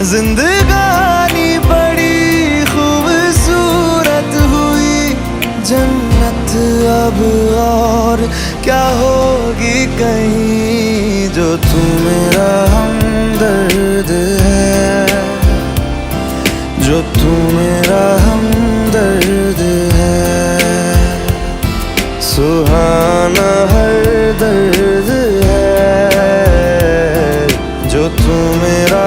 जिंदगानी बड़ी खूबसूरत हुई, जन्नत अब और क्या होगी कहीं, जो तू मेरा हमदर्द है, जो तू मेरा हमदर्द है। सुहाना हर दर्द है, जो तू मेरा